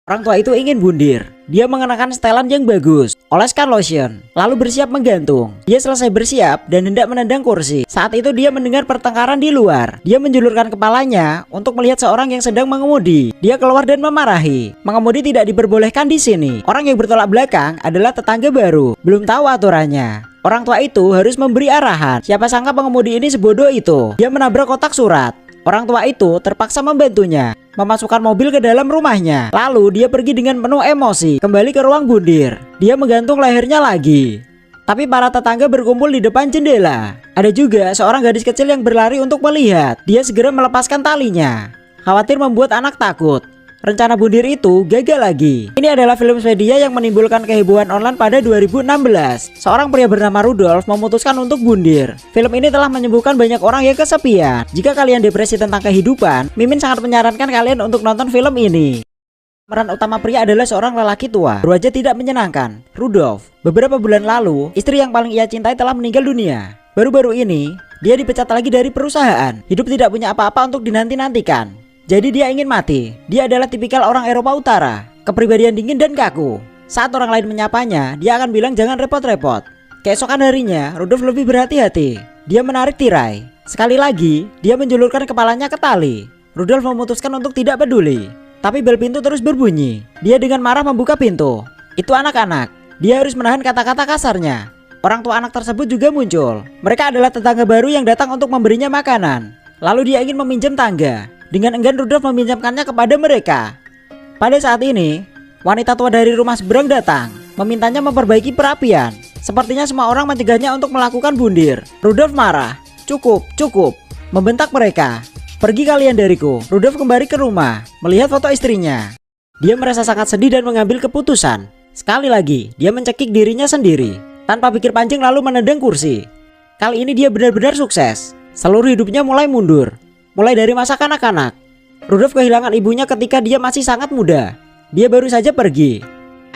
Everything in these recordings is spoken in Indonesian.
Orang tua itu ingin bundir. Dia mengenakan setelan yang bagus, oleskan lotion, lalu bersiap menggantung. Dia selesai bersiap dan hendak menendang kursi. Saat itu dia mendengar pertengkaran di luar. Dia menjulurkan kepalanya untuk melihat seorang yang sedang mengemudi. Dia keluar dan memarahi. Mengemudi tidak diperbolehkan di sini. Orang yang bertolak belakang adalah tetangga baru, belum tahu aturannya. Orang tua itu harus memberi arahan. Siapa sangka pengemudi ini sebodoh itu. Dia menabrak kotak surat. Orang tua itu terpaksa membantunya memasukkan mobil ke dalam rumahnya. Lalu dia pergi dengan penuh emosi kembali ke ruang bundir. Dia menggantung lehernya lagi. Tapi para tetangga berkumpul di depan jendela. Ada juga seorang gadis kecil yang berlari untuk melihat. Dia segera melepaskan talinya. Khawatir membuat anak takut. Rencana bundir itu gagal lagi. Ini adalah film Swedia yang menimbulkan kehebohan online pada 2016. Seorang pria bernama Rudolf memutuskan untuk bundir. Film ini telah menyembuhkan banyak orang yang kesepian. Jika kalian depresi tentang kehidupan, Mimin sangat menyarankan kalian untuk nonton film ini. Pemeran utama pria adalah seorang lelaki tua, berwajah tidak menyenangkan, Rudolf. Beberapa bulan lalu, istri yang paling ia cintai telah meninggal dunia. Baru-baru ini, dia dipecat lagi dari perusahaan. Hidup tidak punya apa-apa untuk dinanti-nantikan. Jadi dia ingin mati. Dia adalah tipikal orang Eropa Utara, kepribadian dingin dan kaku. Saat orang lain menyapanya, dia akan bilang jangan repot-repot. Keesokan harinya, Rudolf lebih berhati-hati. Dia menarik tirai. Sekali lagi, dia menjulurkan kepalanya ke tali. Rudolf memutuskan untuk tidak peduli. Tapi bel pintu terus berbunyi. Dia dengan marah membuka pintu. Itu anak-anak. Dia harus menahan kata-kata kasarnya. Orang tua anak tersebut juga muncul. Mereka adalah tetangga baru yang datang untuk memberinya makanan. Lalu dia ingin meminjam tangga. Dengan enggan Rudolf meminjamkannya kepada mereka. Pada saat ini, wanita tua dari rumah seberang datang, memintanya memperbaiki perapian. Sepertinya semua orang mencegahnya untuk melakukan bundir. Rudolf marah. Cukup, cukup, membentak mereka. Pergi kalian dariku. Rudolf kembali ke rumah, melihat foto istrinya. Dia merasa sangat sedih dan mengambil keputusan. Sekali lagi, dia mencekik dirinya sendiri. Tanpa pikir panjang lalu menendang kursi. Kali ini dia benar-benar sukses. Seluruh hidupnya mulai mundur. Mulai dari masa kanak-kanak. Rudolf kehilangan ibunya ketika dia masih sangat muda. Dia baru saja pergi.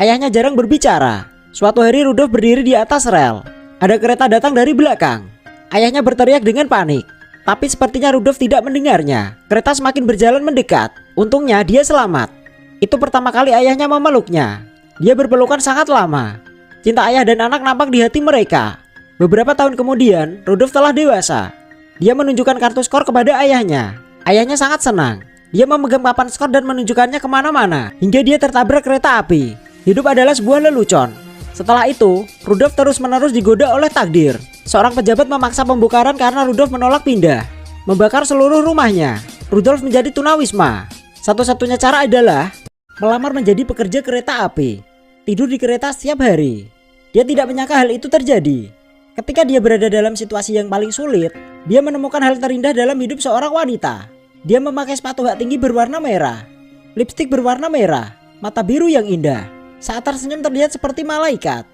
Ayahnya jarang berbicara. Suatu hari Rudolf berdiri di atas rel. Ada kereta datang dari belakang. Ayahnya berteriak dengan panik. Tapi sepertinya Rudolf tidak mendengarnya. Kereta semakin berjalan mendekat. Untungnya dia selamat. Itu pertama kali ayahnya memeluknya. Dia berpelukan sangat lama. Cinta ayah dan anak nampak di hati mereka. Beberapa tahun kemudian Rudolf telah dewasa. Dia menunjukkan kartu skor kepada ayahnya. Ayahnya sangat senang. Dia memegang papan skor dan menunjukkannya kemana-mana. Hingga dia tertabrak kereta api. Hidup adalah sebuah lelucon. Setelah itu, Rudolf terus-menerus digoda oleh takdir. Seorang pejabat memaksa pembongkaran karena Rudolf menolak pindah. Membakar seluruh rumahnya. Rudolf menjadi tunawisma. Satu-satunya cara adalah melamar menjadi pekerja kereta api. Tidur di kereta setiap hari. Dia tidak menyangka hal itu terjadi. Ketika dia berada dalam situasi yang paling sulit, dia menemukan hal terindah dalam hidup seorang wanita. Dia memakai sepatu hak tinggi berwarna merah, lipstik berwarna merah, mata biru yang indah. Saat tersenyum terlihat seperti malaikat.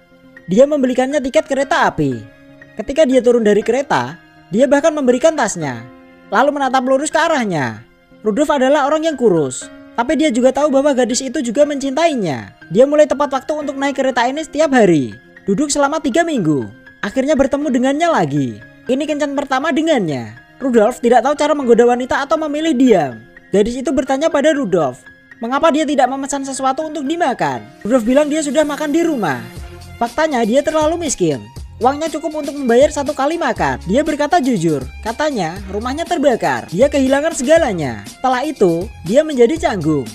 Dia membelikannya tiket kereta api. Ketika dia turun dari kereta, dia bahkan memberikan tasnya, lalu menatap lurus ke arahnya. Rudolf adalah orang yang kurus, tapi dia juga tahu bahwa gadis itu juga mencintainya. Dia mulai tepat waktu untuk naik kereta ini setiap hari. Duduk selama 3 minggu. Akhirnya bertemu dengannya lagi. Ini kencan pertama dengannya. Rudolf tidak tahu cara menggoda wanita atau memilih diam. Gadis itu bertanya pada Rudolf, mengapa dia tidak memesan sesuatu untuk dimakan. Rudolf bilang dia sudah makan di rumah. Faktanya dia terlalu miskin. Uangnya cukup untuk membayar 1 kali makan. Dia berkata jujur. Katanya rumahnya terbakar. Dia kehilangan segalanya. Setelah itu dia menjadi canggung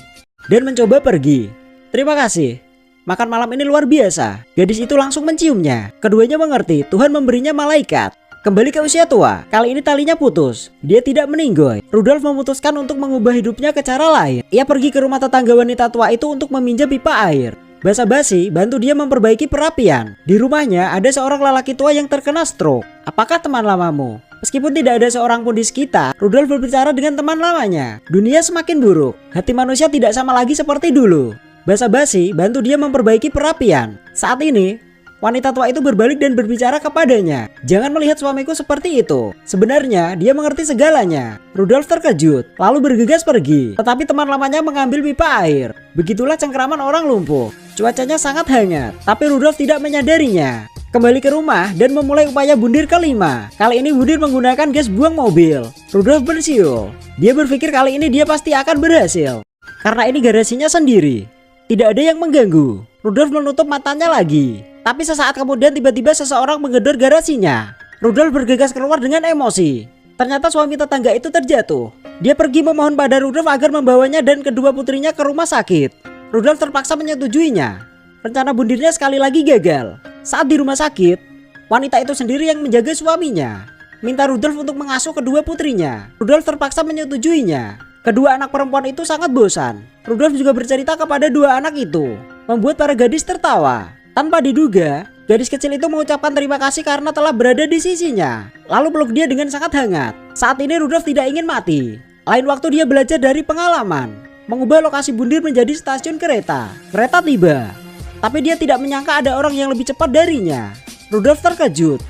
dan mencoba pergi. Terima kasih. Makan malam ini luar biasa. Gadis itu langsung menciumnya. Keduanya mengerti Tuhan memberinya malaikat. Kembali ke usia tua. Kali ini talinya putus. Dia tidak meninggoy. Rudolf memutuskan untuk mengubah hidupnya ke cara lain. Ia pergi ke rumah tetangga wanita tua itu untuk meminjam pipa air. Basa-basi bantu dia memperbaiki perapian. Di rumahnya ada seorang lelaki tua yang terkena stroke. Apakah teman lamamu? Meskipun tidak ada seorang pun di sekitar, Rudolf berbicara dengan teman lamanya. Dunia semakin buruk. Hati manusia tidak sama lagi seperti dulu. Basa-basi bantu dia memperbaiki perapian. Saat ini, wanita tua itu berbalik dan berbicara kepadanya. Jangan melihat suamiku seperti itu. Sebenarnya dia mengerti segalanya. Rudolf terkejut, lalu bergegas pergi. Tetapi teman lamanya mengambil pipa air. Begitulah cengkeraman orang lumpuh. Cuacanya sangat hangat, tapi Rudolf tidak menyadarinya. Kembali ke rumah dan memulai upaya bundir kelima. Kali ini bundir menggunakan gas buang mobil. Rudolf bersiul. Dia berpikir kali ini dia pasti akan berhasil, karena ini garasinya sendiri. Tidak ada yang mengganggu. Rudolf menutup matanya lagi. Tapi sesaat kemudian tiba-tiba seseorang menggedor garasinya. Rudolf bergegas keluar dengan emosi. Ternyata suami tetangga itu terjatuh. Dia pergi memohon pada Rudolf agar membawanya dan kedua putrinya ke rumah sakit. Rudolf terpaksa menyetujuinya. Rencana bundirnya sekali lagi gagal. Saat di rumah sakit, wanita itu sendiri yang menjaga suaminya. Minta Rudolf untuk mengasuh kedua putrinya. Rudolf terpaksa menyetujuinya. Kedua anak perempuan itu sangat bosan. Rudolf juga bercerita kepada dua anak itu, membuat para gadis tertawa. Tanpa diduga, gadis kecil itu mengucapkan terima kasih karena telah berada di sisinya. Lalu peluk dia dengan sangat hangat. Saat ini Rudolf tidak ingin mati. Lain waktu dia belajar dari pengalaman, mengubah lokasi bundir menjadi stasiun kereta. Kereta tiba, tapi dia tidak menyangka ada orang yang lebih cepat darinya. Rudolf terkejut.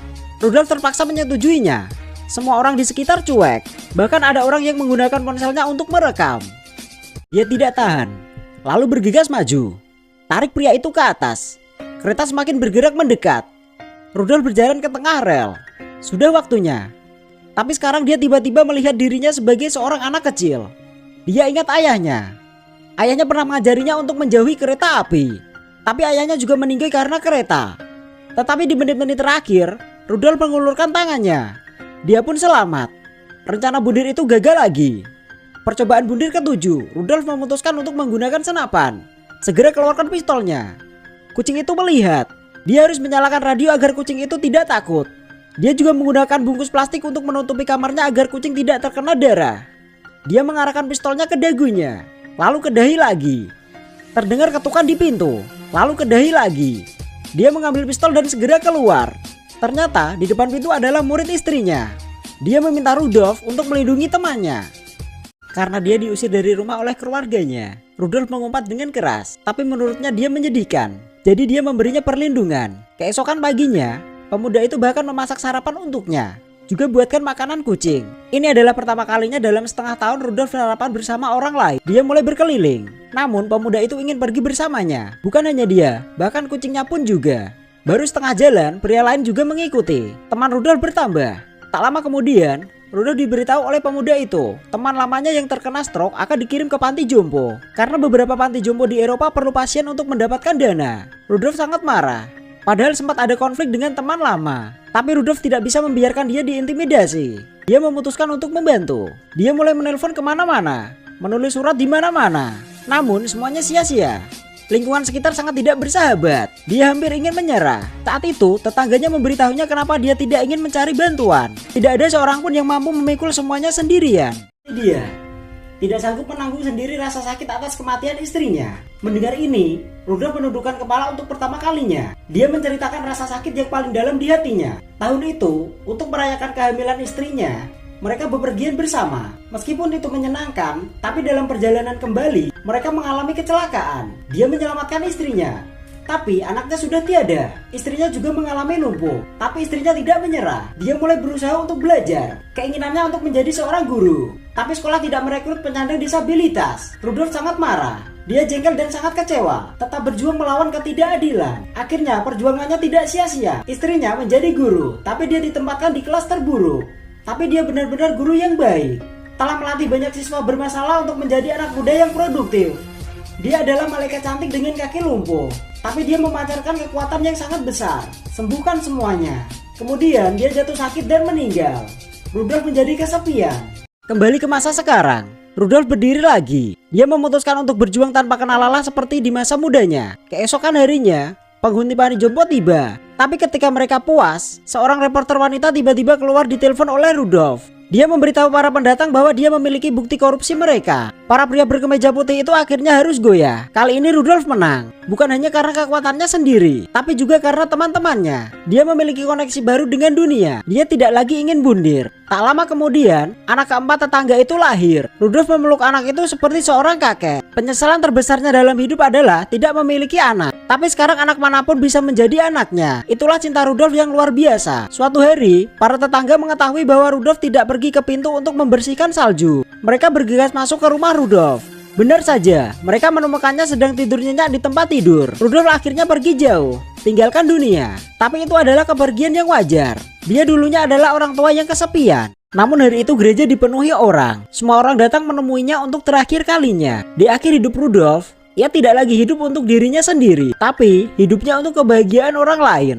Rudolf terpaksa menyetujuinya. Semua orang di sekitar cuek. Bahkan ada orang yang menggunakan ponselnya untuk merekam. Dia tidak tahan, lalu bergegas maju. Tarik pria itu ke atas. Kereta semakin bergerak mendekat. Rudolf berjalan ke tengah rel. Sudah waktunya. Tapi sekarang dia tiba-tiba melihat dirinya sebagai seorang anak kecil. Dia ingat ayahnya. Ayahnya pernah mengajarinya untuk menjauhi kereta api. Tapi ayahnya juga meninggal karena kereta. Tetapi di menit-menit terakhir, Rudolf mengulurkan tangannya. Dia pun selamat. Rencana bundir itu gagal lagi. Percobaan bundir ke-7, Rudolf memutuskan untuk menggunakan senapan. Segera keluarkan pistolnya. Kucing itu melihat. Dia harus menyalakan radio agar kucing itu tidak takut. Dia juga menggunakan bungkus plastik untuk menutupi kamarnya agar kucing tidak terkena darah. Dia mengarahkan pistolnya ke dagunya, lalu ke dahi lagi. Terdengar ketukan di pintu, lalu ke dahi lagi. Dia mengambil pistol dan segera keluar. Ternyata di depan pintu adalah murid istrinya. Dia meminta Rudolf untuk melindungi temannya. Karena dia diusir dari rumah oleh keluarganya, Rudolf mengumpat dengan keras. Tapi menurutnya dia menyedihkan. Jadi dia memberinya perlindungan. Keesokan paginya, pemuda itu bahkan memasak sarapan untuknya. Juga buatkan makanan kucing. Ini adalah pertama kalinya dalam setengah tahun Rudolf sarapan bersama orang lain. Dia mulai berkeliling. Namun pemuda itu ingin pergi bersamanya. Bukan hanya dia, bahkan kucingnya pun juga. Baru setengah jalan, pria lain juga mengikuti. Teman Rudolf bertambah. Tak lama kemudian, Rudolf diberitahu oleh pemuda itu, teman lamanya yang terkena stroke akan dikirim ke panti jompo. Karena beberapa panti jompo di Eropa perlu pasien untuk mendapatkan dana. Rudolf sangat marah. Padahal sempat ada konflik dengan teman lama. Tapi Rudolf tidak bisa membiarkan dia diintimidasi. Dia memutuskan untuk membantu. Dia mulai menelpon kemana-mana, menulis surat di mana-mana. Namun semuanya sia-sia. Lingkungan sekitar sangat tidak bersahabat. Dia hampir ingin menyerah. Saat itu tetangganya memberitahunya kenapa dia tidak ingin mencari bantuan. Tidak ada seorang pun yang mampu memikul semuanya sendirian. Dia tidak sanggup menanggung sendiri rasa sakit atas kematian istrinya. Mendengar ini, Rudolf menundukkan kepala untuk pertama kalinya. Dia menceritakan rasa sakit yang paling dalam di hatinya. Tahun itu, untuk merayakan kehamilan istrinya, mereka bepergian bersama. Meskipun itu menyenangkan, tapi dalam perjalanan kembali, mereka mengalami kecelakaan. Dia menyelamatkan istrinya, tapi anaknya sudah tiada. Istrinya juga mengalami lumpuh, tapi istrinya tidak menyerah. Dia mulai berusaha untuk belajar. Keinginannya untuk menjadi seorang guru. Tapi sekolah tidak merekrut penyandang disabilitas. Rudolf sangat marah. Dia jengkel dan sangat kecewa. Tetap berjuang melawan ketidakadilan. Akhirnya perjuangannya tidak sia-sia. Istrinya menjadi guru, tapi dia ditempatkan di kelas terburuk. Tapi dia benar-benar guru yang baik. Telah melatih banyak siswa bermasalah untuk menjadi anak muda yang produktif. Dia adalah malaikat cantik dengan kaki lumpuh. Tapi dia memancarkan kekuatan yang sangat besar. Sembuhkan semuanya. Kemudian dia jatuh sakit dan meninggal. Rudolf menjadi kesepian. Kembali ke masa sekarang, Rudolf berdiri lagi. Dia memutuskan untuk berjuang tanpa kenal lelah seperti di masa mudanya. Keesokan harinya, penghuni panti jompo tiba. Tapi ketika mereka puas, seorang reporter wanita tiba-tiba keluar ditelepon oleh Rudolf. Dia memberitahu para pendatang bahwa dia memiliki bukti korupsi mereka. Para pria berkemeja putih itu akhirnya harus goyah. Kali ini Rudolf menang. Bukan hanya karena kekuatannya sendiri, tapi juga karena teman-temannya. Dia memiliki koneksi baru dengan dunia. Dia tidak lagi ingin bundir. Tak lama kemudian, anak keempat tetangga itu lahir. Rudolf memeluk anak itu seperti seorang kakek. Penyesalan terbesarnya dalam hidup adalah tidak memiliki anak. Tapi sekarang anak manapun bisa menjadi anaknya. Itulah cinta Rudolf yang luar biasa. Suatu hari, para tetangga mengetahui bahwa Rudolf tidak pergi ke pintu untuk membersihkan salju. Mereka bergegas masuk ke rumah Rudolf. Benar saja, mereka menemukannya sedang tidur nyenyak di tempat tidur. Rudolf akhirnya pergi jauh, tinggalkan dunia. Tapi itu adalah kepergian yang wajar. Dia dulunya adalah orang tua yang kesepian. Namun hari itu gereja dipenuhi orang. Semua orang datang menemuinya untuk terakhir kalinya. Di akhir hidup Rudolf, Ia tidak lagi hidup untuk dirinya sendiri, tapi hidupnya untuk kebahagiaan orang lain.